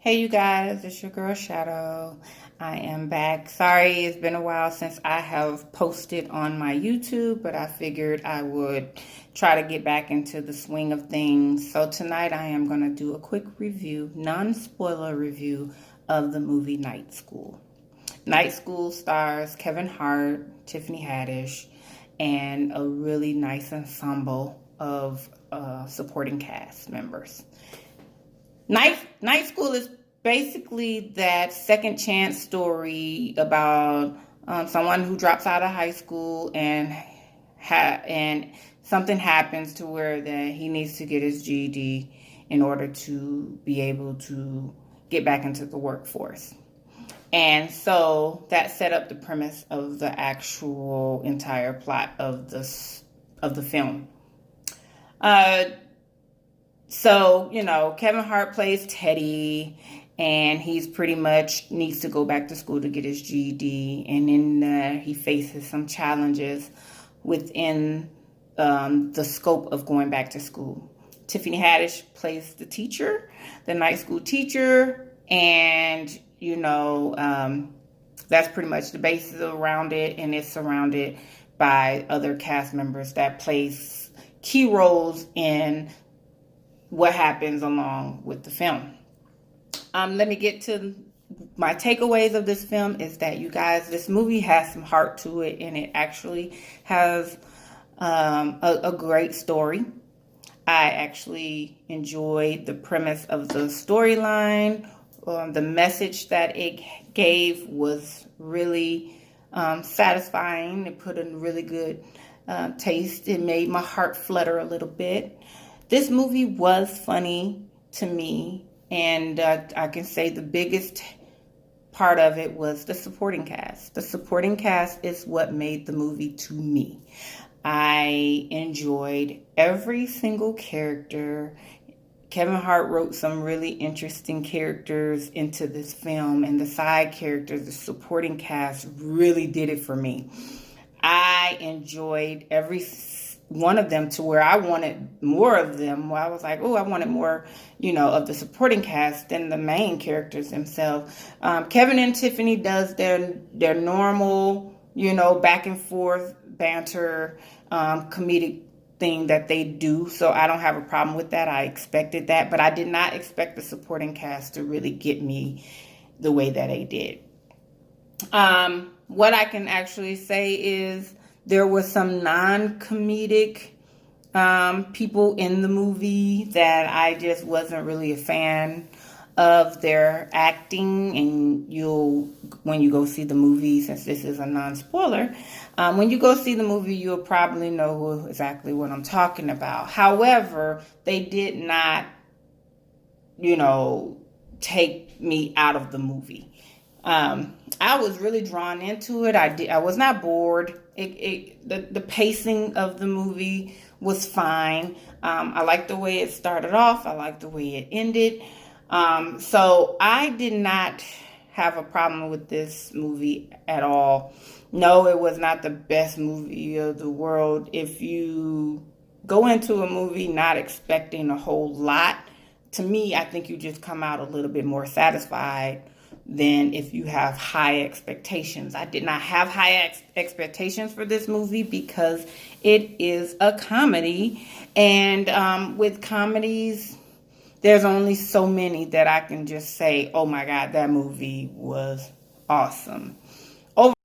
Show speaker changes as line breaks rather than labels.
Hey you guys, it's your girl Shadow. I am back. Sorry, it's been a while since I have posted on my YouTube, but I figured I would try to get back into the swing of things. So tonight I am going to do a quick review, non-spoiler review of the movie Night School. Night School stars Kevin Hart, Tiffany Haddish, and a really nice ensemble of supporting cast members. Night School is basically that second chance story about someone who drops out of high school and something happens to where that he needs to get his GED in order to be able to get back into the workforce. And so that set up the premise of the actual entire plot of the film. So, Kevin Hart plays Teddy, and he's pretty much needs to go back to school to get his GED. And then he faces some challenges within the scope of going back to school. Tiffany Haddish plays the teacher, the night school teacher, and, that's pretty much the basis around it, and it's surrounded by other cast members that plays key roles in what happens along with the film. Let me get to my takeaways of this film is that, you guys, this movie has some heart to it, and it actually has a great story. I actually enjoyed the premise of the storyline. The message that it gave was really satisfying. It put in really good taste. It made my heart flutter a little bit. This movie was funny to me, and I can say the biggest part of it was the supporting cast. The supporting cast is what made the movie to me. I enjoyed every single character. Kevin Hart wrote some really interesting characters into this film, and the side characters, the supporting cast, really did it for me. I enjoyed every one of them to where I wanted more of them. I was like, oh, I wanted more, of the supporting cast than the main characters themselves. Kevin and Tiffany does their normal, back and forth banter, comedic thing that they do. So I don't have a problem with that. I expected that, but I did not expect the supporting cast to really get me the way that they did. What I can actually say is there was some non-comedic people in the movie that I just wasn't really a fan of their acting. And when you go see the movie, since this is a non-spoiler, when you go see the movie, you'll probably know exactly what I'm talking about. However, they did not, take me out of the movie. I was really drawn into it. I was not bored. The pacing of the movie was fine. I liked the way it started off. I liked the way it ended. So I did not have a problem with this movie at all. No, it was not the best movie of the world. If you go into a movie not expecting a whole lot, to me, I think you just come out a little bit more satisfied than if you have high expectations. I did not have high expectations for this movie because it is a comedy. And with comedies, there's only so many that I can just say, oh my God, that movie was awesome.